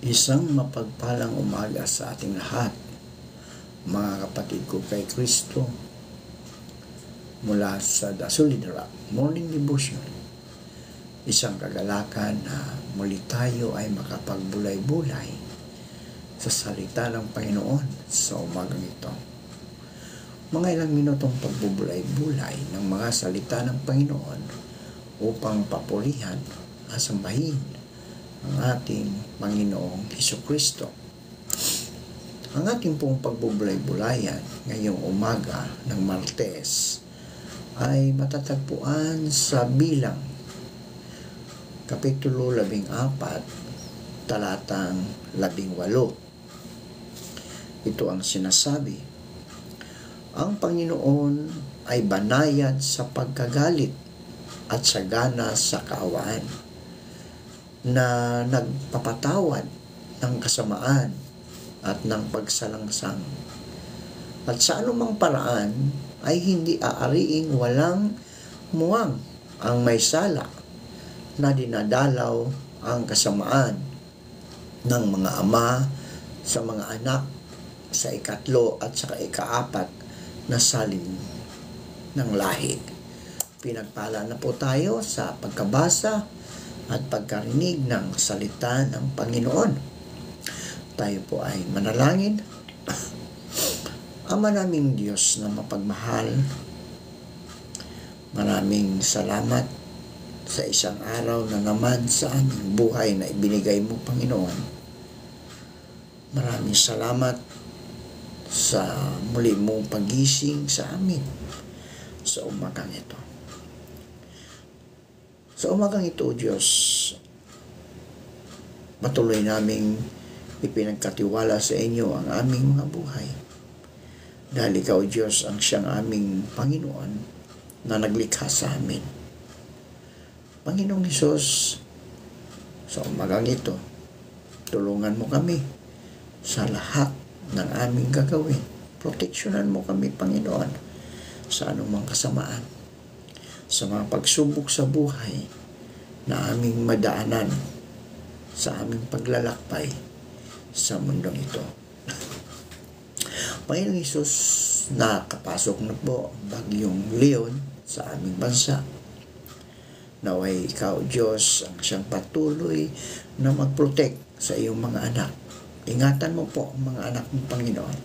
Isang mapagpalang umaga sa ating lahat, mga kapatid ko kay Kristo, mula sa The Solid Rock Morning Devotion. Isang kagalakan na muli tayo ay makapagbulay-bulay sa salita ng Panginoon sa umagang ito. Mga ilang minutong pagbubulay-bulay ng mga salita ng Panginoon upang papurihan at sambahin ang ating Panginoong Hesukristo. Ang ating pong pagbubulay-bulayan ngayong umaga ng Martes ay matatagpuan sa Bilang, Kapitulo 14, talatang 18. Ito ang sinasabi: ang Panginoon ay banayad sa pagkagalit at sagana sa kaawaan, na nagpapatawad ng kasamaan at ng pagsalangsang. At sa anumang paraan ay hindi aariing walang muwang ang may sala, na dinadalaw ang kasamaan ng mga ama sa mga anak sa ikatlo at sa ikaapat na salin ng lahi. Pinagpala na po tayo sa pagkabasa at pagkarinig ng salita ng Panginoon. Tayo po ay manalangin. Ama naming Diyos na mapagmahal, maraming salamat sa isang araw na naman sa aming buhay na ibinigay mo, Panginoon. Maraming salamat sa muli mong pagising sa amin sa umagang ito. Sa umagang ito, Diyos, patuloy naming ipinagkatiwala sa inyo ang aming mga buhay. Dahil Ikaw, Diyos, ang siyang aming Panginoon na naglikha sa amin. Panginoong Hesus, sa umagang ito, tulungan mo kami sa lahat ng aming gagawin. Proteksyonan mo kami, Panginoon, sa anumang kasamaan, sa mga pagsubok sa buhay na aming madaanan sa aming paglalakbay sa mundong ito. Panginoong Hesus, nakapasok na po ang bagyong Leon sa aming bansa. Naway Ikaw, Diyos, ang siyang patuloy na mag-protect sa iyong mga anak. Ingatan mo po ang mga anak ng Panginoon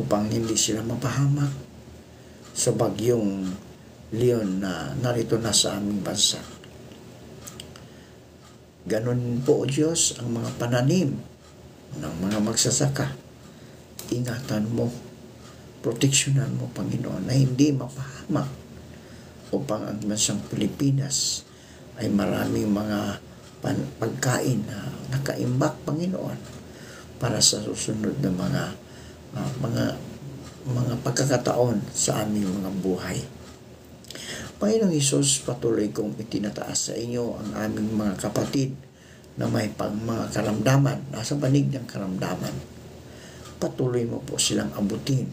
upang hindi sila mapahamak sa bagyong Leon na narito na sa aming bansa. Ganon po, Diyos, ang mga pananim ng mga magsasaka. Ingatan mo, proteksyonan mo, Panginoon, na hindi mapahamak, upang ang bansang Pilipinas ay maraming mga pagkain na nakaimbak, Panginoon, para sa susunod na mga pagkakataon sa aming mga buhay. Panginoong Hesus, patuloy kong itinataas sa inyo ang aming mga kapatid na may mga karamdaman, nasa banig ng karamdaman. Patuloy mo po silang abutin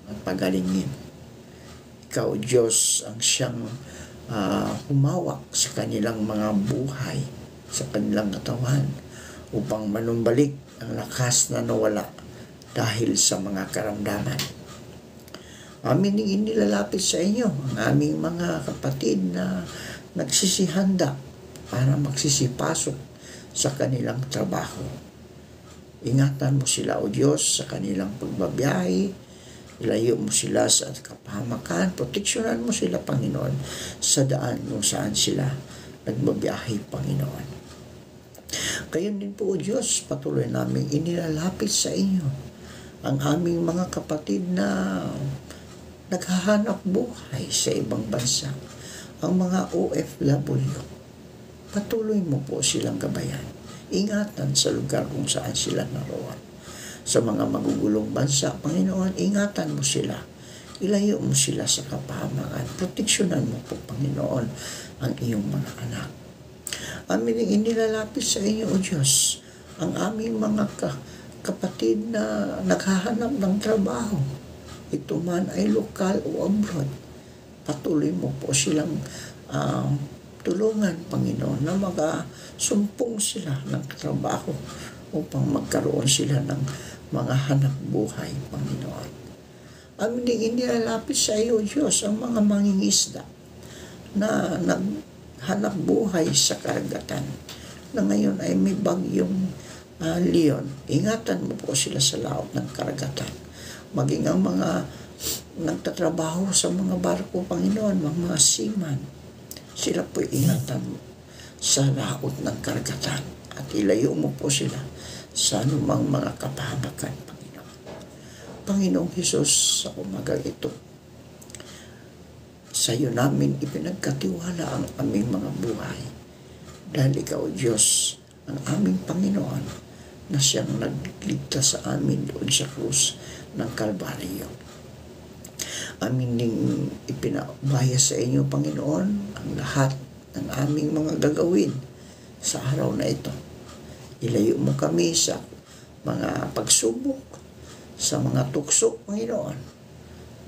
at pagalingin. Ikaw, Diyos, ang siyang humawak sa kanilang mga buhay, sa kanilang katawan, upang manumbalik ang lakas na nawala dahil sa mga karamdaman. Amin inilalapit sa inyo ang aming mga kapatid na nagsisihanda para magsisipasok sa kanilang trabaho. Ingatan mo sila, O Diyos, sa kanilang pagbabiyahe. Ilayo mo sila sa kapahamakan. Proteksyonan mo sila, Panginoon, sa daan kung saan sila nagbabiyahe, Panginoon. Kayon din po, O Diyos, patuloy namin inilalapit sa inyo ang aming mga kapatid na naghahanap buhay sa ibang bansa, ang mga OFW. Patuloy mo po silang gabayan. Ingatan sa lugar kung saan sila naroon. Sa mga magugulong bansa, Panginoon, ingatan mo sila. Ilayo mo sila sa kapahamakan. Proteksyonan mo po, Panginoon, ang iyong mga anak. Amin ang inilalapit sa inyo, O Diyos, ang aming mga kapatid na naghahanap ng trabaho. Ito man ay lokal o abroad. Patuloy mo po silang tulungan, Panginoon, na magasumpong sila ng trabaho upang magkaroon sila ng mga hanap buhay, Panginoon. Amin ding inilalapit sa iyo, Diyos, ang mga mangingisda na naghanap buhay sa karagatan, na ngayon ay may bagyong Leon. Ingatan mo po sila sa laot ng karagatan. Maging ang mga nagtatrabaho sa mga barko, Panginoon, mga seaman, sila po ingatan mo sa laot ng karagatan at ilayo mo po sila sa anumang mga kapahamakan, Panginoon. Panginoong Hesus, sa umagang ito, sa iyo namin ipinagkatiwala ang aming mga buhay. Dahil ikaw, Diyos, ang aming Panginoon, na siyang nagligtas sa amin doon sa krus ng Kalbaryo. Amin ding ipinabaya sa inyo, Panginoon, ang lahat ng aming mga gagawin sa araw na ito. Ilayo mo kami sa mga pagsubok, sa mga tukso, Panginoon,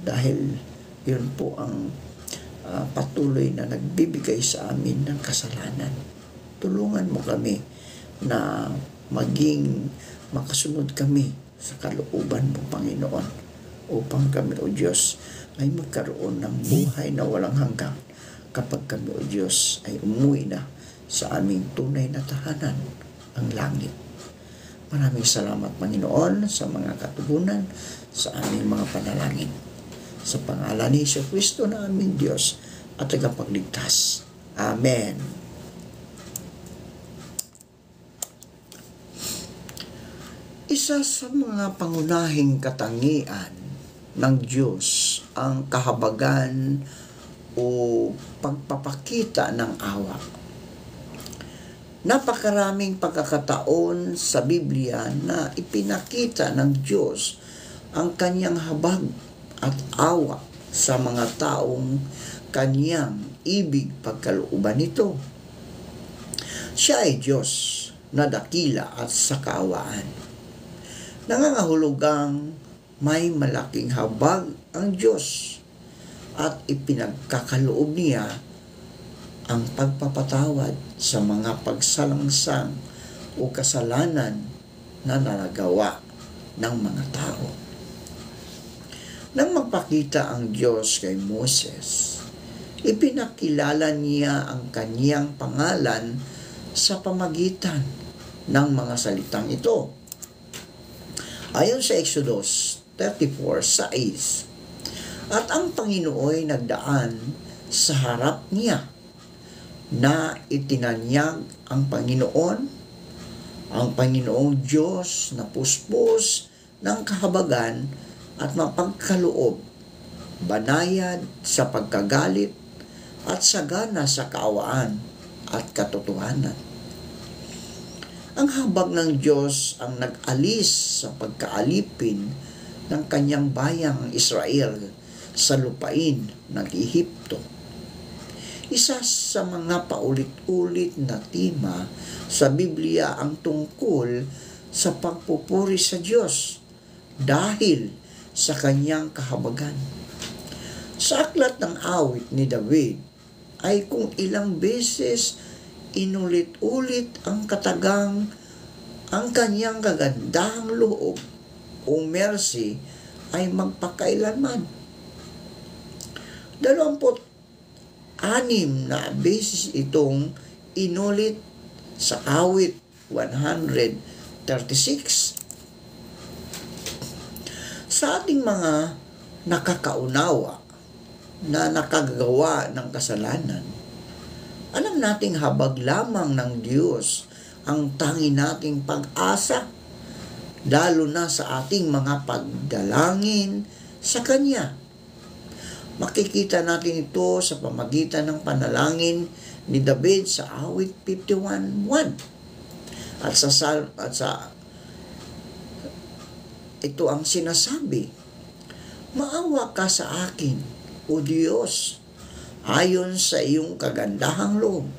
dahil yun po ang patuloy na nagbibigay sa amin ng kasalanan. Tulungan mo kami na maging makasunod kami sa kalooban mo, Panginoon, upang kami, O Diyos, ay magkaroon ng buhay na walang hanggan kapag kami, O Diyos, ay umuwi na sa aming tunay na tahanan, ang langit. Maraming salamat, Panginoon, sa mga katugunan sa aming mga panalangin. Sa pangalan ni Jesucristo na aming Diyos at tagapagligtas. Amen. Isa sa mga pangunahing katangian ng Diyos ang kahabagan o pagpapakita ng awa. Napakaraming pagkakataon sa Biblia na ipinakita ng Diyos ang kanyang habag at awa sa mga taong kanyang ibig pagkalooban nito. Siya ay Diyos na dakila at sa kaawaan. Nangangahulugang may malaking habag ang Diyos at ipinagkakaloob niya ang pagpapatawad sa mga pagsalangsang o kasalanan na nagawa ng mga tao. Nang magpakita ang Diyos kay Moses, ipinakilala niya ang kaniyang pangalan sa pamagitan ng mga salitang ito. Ayon sa Exodus 34:6, at ang Panginooy nagdaan sa harap niya na itinanyag ang Panginoong Diyos na puspos ng kahabagan at mapagkaloob, banayad sa pagkagalit at sagana sa kaawaan at katotohanan. Ang habag ng Diyos ang nag-alis sa pagkaalipin ng kanyang bayang Israel sa lupain ng Ehipto. Isa sa mga paulit-ulit na tema sa Biblia ang tungkol sa pagpupuri sa Diyos dahil sa kanyang kahabagan. Sa aklat ng awit ni David ay kung ilang beses inulit-ulit ang kanyang kagandahang loob o mercy ay magpakailanman. 26 na beses itong inulit sa awit 136. Sa ating mga nakakaunawa na nakagawa ng kasalanan, alam nating habag lamang ng Diyos ang tangi nating pag-asa, lalo na sa ating mga pagdalangin sa Kanya. Makikita natin ito sa pamagitan ng panalangin ni David sa awit 51:1. At ito ang sinasabi, maawa ka sa akin, O Diyos, ayon sa iyong kagandahang loob,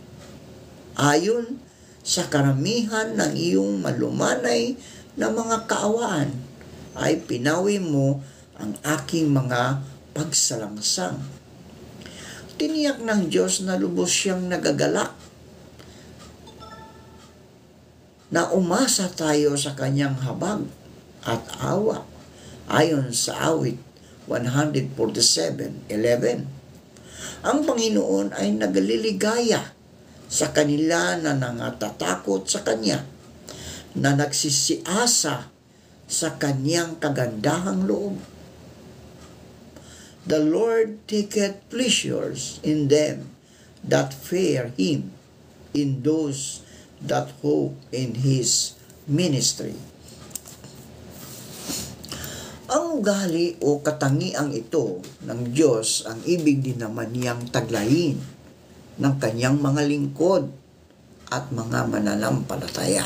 ayon sa karamihan ng iyong malumanay na mga kaawaan, ay pinawi mo ang aking mga pagsalangsang. Tiniyak ng Diyos na lubos siyang nagagalak na umasa tayo sa kanyang habag at awa ayon sa awit 147:11. Ang Panginoon ay nagliligaya sa kanila na nangatatakot sa Kanya, na nagsisiasa sa Kanyang kagandahang loob. The Lord taketh pleasures in them that fear Him, in those that hope in His ministry. Ang ugali o katangiang ito ng Diyos ang ibig din naman niyang taglayin ng kanyang mga lingkod at mga mananampalataya.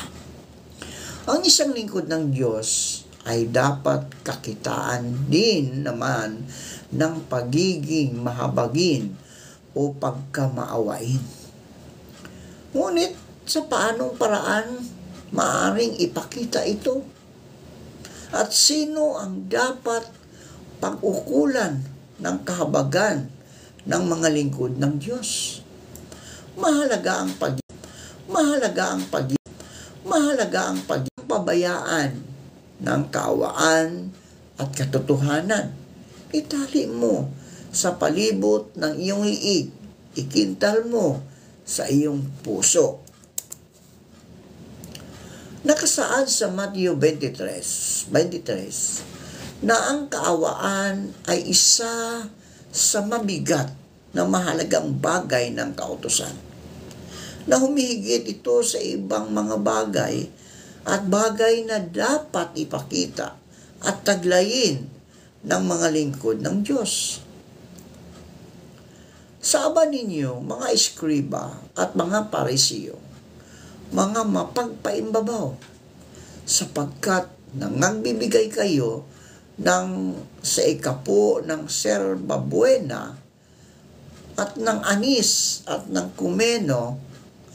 Ang isang lingkod ng Diyos ay dapat kakitaan din naman ng pagiging mahabagin o pagkamaawain. Ngunit sa paanong paraan maaring ipakita ito? At sino ang dapat pag-ukulan ng kahabagan ng mga lingkod ng Diyos? Mahalaga ang pabayaan ng kaawaan at katotohanan. Itali mo sa palibot ng iyong liig, ikintal mo sa iyong puso. Nakasaad sa Matthew 23 na ang kaawaan ay isa sa mabigat na mahalagang bagay ng kautusan, na humihigit ito sa ibang mga bagay at bagay na dapat ipakita at taglayin ng mga lingkod ng Diyos. Saba ninyo, mga eskriba at mga parisiyo, mga mapagpaimbabaw, sapagkat nangagbibigay kayo sa ikapo ng serbabuena at ng anis at ng kumeno,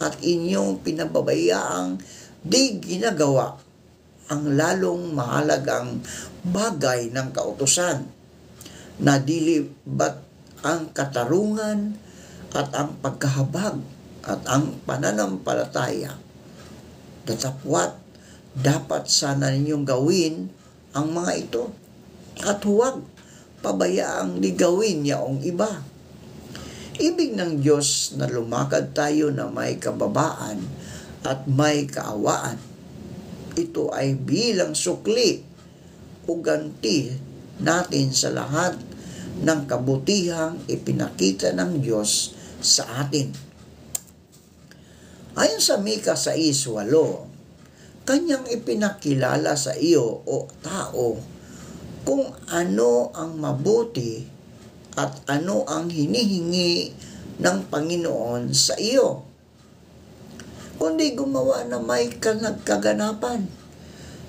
at inyong pinababayaang di ginagawa ang lalong mahalagang bagay ng kautusan, na dili ba't ang katarungan at ang pagkahabag at ang pananampalataya. Datapwat, dapat sana ninyong gawin ang mga ito, at huwag pabayaang ligawin yaong iba. Ibig ng Diyos na lumakad tayo na may kababaan at may kaawaan. Ito ay bilang sukli o ganti natin sa lahat ng kabutihang ipinakita ng Diyos sa atin. Ayon sa Mika 6:8, kanyang ipinakilala sa iyo o tao kung ano ang mabuti at ano ang hinihingi ng Panginoon sa iyo, kundi gumawa na may kaganapan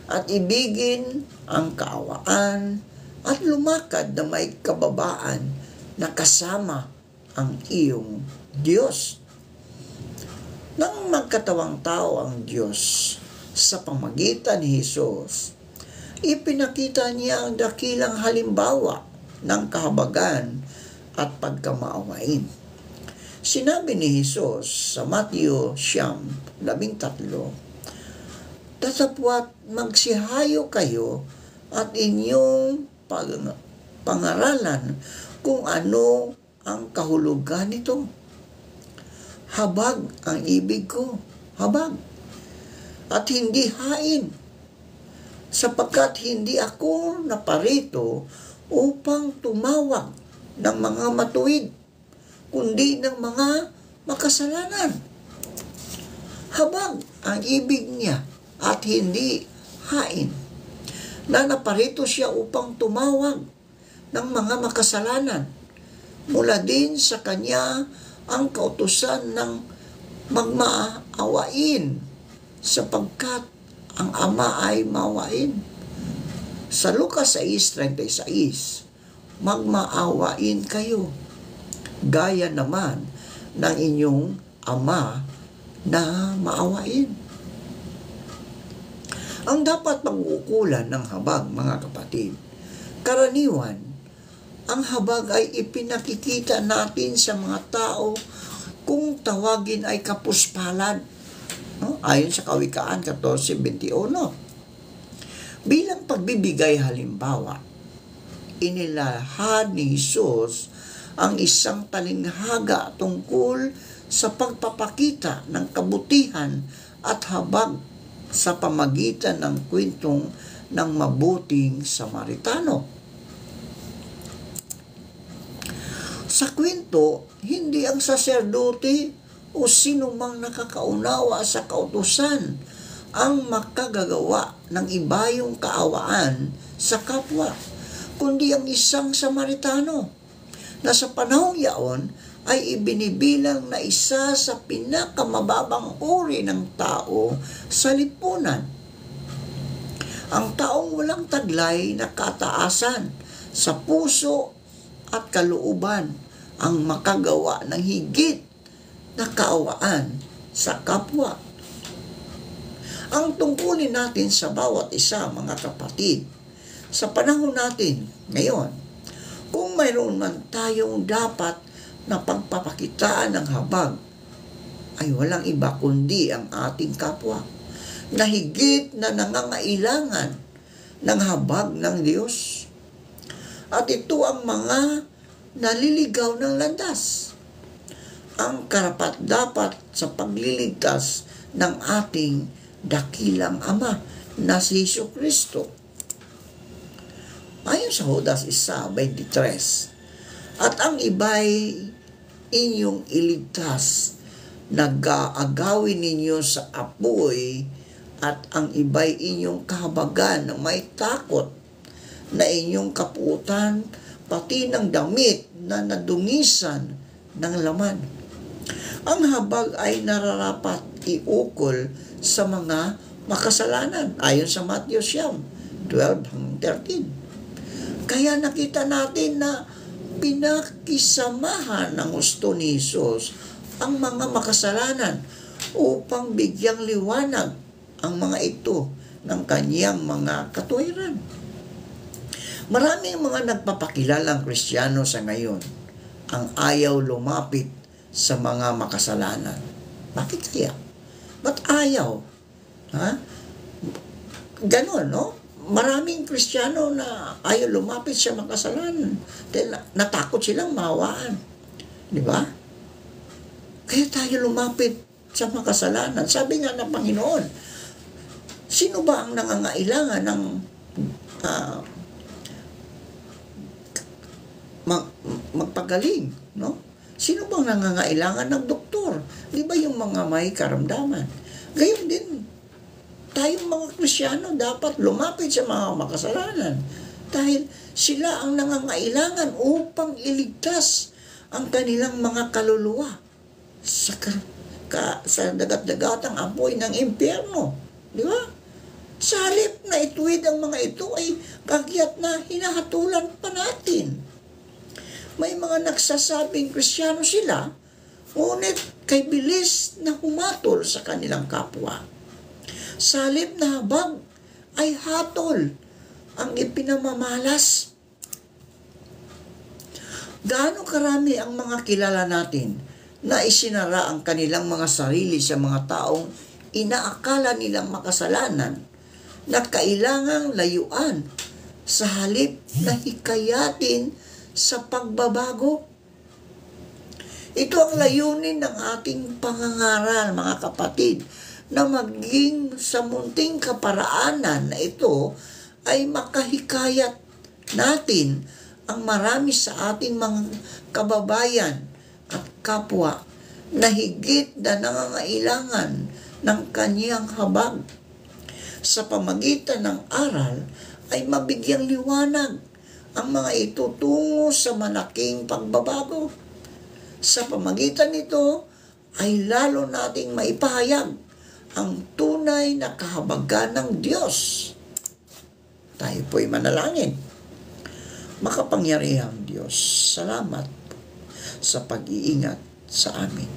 at ibigin ang kaawaan at lumakad na may kababaan na kasama ang iyong Diyos. Nang magkatawang tao ang Diyos sa pamagitan ni Jesus, ipinakita niya ang dakilang halimbawa ng kahabagan at pagkamaawain. Sinabi ni Jesus sa Matthew 13, "Datapwat magsihayo kayo at inyong pangaralan kung ano ang kahulugan nito. Habag ang ibig ko, habag, at hindi hain, sapagkat hindi ako naparito upang tumawag ng mga matuwid, kundi ng mga makasalanan." Habag ang ibig niya at hindi hain, na naparito siya upang tumawag ng mga makasalanan. Mula din sa kanya ang kautusan ng magmaawain, sapagkat ang Ama ay maawain. Sa Lucas 6:36, magmaawain kayo, gaya naman ng inyong Ama na maawain. Ang dapat pag-uukulan ng habag, mga kapatid, karaniwan, ang habag ay ipinakikita natin sa mga tao kung tawagin ay kapuspalad. No? ayon sa Kawikaan 14:21. Bilang pagbibigay halimbawa, inilahad ni Jesus ang isang talinghaga tungkol sa pagpapakita ng kabutihan at habag sa pamagitan ng kwentong ng mabuting Samaritano. Sa kwento, hindi ang saserdote o sino mang nakakaunawa sa kautusan ang makagagawa ng ibayong kaawaan sa kapwa, kundi ang isang Samaritano na sa panahong yaon ay ibinibilang na isa sa pinakamababang uri ng tao sa lipunan. Ang taong walang taglay na kataasan sa puso at kalooban ang makagawa ng higit na kaawaan sa kapwa. Ang tungkulin natin sa bawat isa, mga kapatid, sa panahon natin ngayon, kung mayroon man tayong dapat na pagpapakitaan ng habag, ay walang iba kundi ang ating kapwa, na higit na nangangailangan ng habag ng Diyos. At ito ang mga naliligaw ng landas, ang karapat-dapat sa pagliligtas ng ating dakilang Ama na si Jesucristo. Ayon sa Judas 1:23, at ang iba'y inyong iligtas, nag-aagawin ninyo sa apoy, at ang iba'y inyong kahabagan na may takot, na inyong kapuutan, pati ng damit na nadungisan ng laman. Ang habag ay nararapat iukol sa mga makasalanan, ayon sa Matthew 12:13. Kaya nakita natin na pinakisamahan ng gusto ni Jesus ang mga makasalanan upang bigyang liwanag ang mga ito ng kanyang mga katuwiran. Maraming mga nagpapakilalang Kristiyano sa ngayon ang ayaw lumapit sa mga makasalanan. Bakit kaya? Ba't ayaw? Ganon, no? Maraming Kristiyano na ayaw lumapit sa makasalanan dahil natakot silang mawaan. Di ba? Kaya tayo lumapit sa makasalanan. Sabi nga ng Panginoon, sino ba ang nangangailangan ng magpagaling, no? Sino bang nangangailangan ng doktor? Di ba yung mga may karamdaman? Gayon din, tayong mga Kristiyano dapat lumapit sa mga makasalanan dahil sila ang nangangailangan upang iligtas ang kanilang mga kaluluwa sa dagat-dagatang apoy ng impyerno. Di ba? Sa halip na ituwid ang mga ito ay kagyat na hinahatulan pa natin. May mga nagsasabing Kristiyano sila, ngunit kay bilis na humatol sa kanilang kapwa. Sa halip na habag ay hatol ang ipinamamalas. Gaano karami ang mga kilala natin na isinara ang kanilang mga sarili sa mga taong inaakala nilang makasalanan na kailangang layuan sa halip na hikayatin sa pagbabago. Ito ang layunin ng ating pangangaral, mga kapatid, na maging sa munting kaparaanan na ito ay makahikayat natin ang marami sa ating mga kababayan at kapwa na higit na nangangailangan ng kanyang habag. Sa pamagitan ng aral ay mabigyang liwanag ang mga ito tungo sa malaking pagbabago. Sa pamagitan nito ay lalo nating maipahayag ang tunay na kahabagan ng Diyos. Tayo po'y manalangin. Makapangyarihang Diyos, salamat sa pag-iingat sa amin.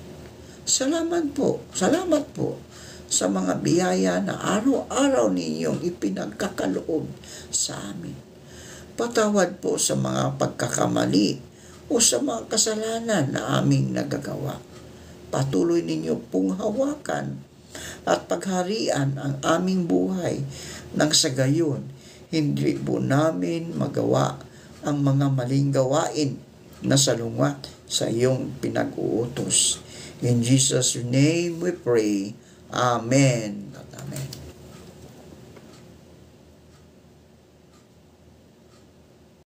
Salamat po sa mga biyaya na araw-araw ninyong ipinagkakaloob sa amin. Patawad po sa mga pagkakamali o sa mga kasalanan na aming nagagawa. Patuloy ninyo pong hawakan at pagharian ang aming buhay, nang sa gayon, hindi po namin magawa ang mga maling gawain na salungat sa iyong pinag-uutos. In Jesus' name we pray. Amen.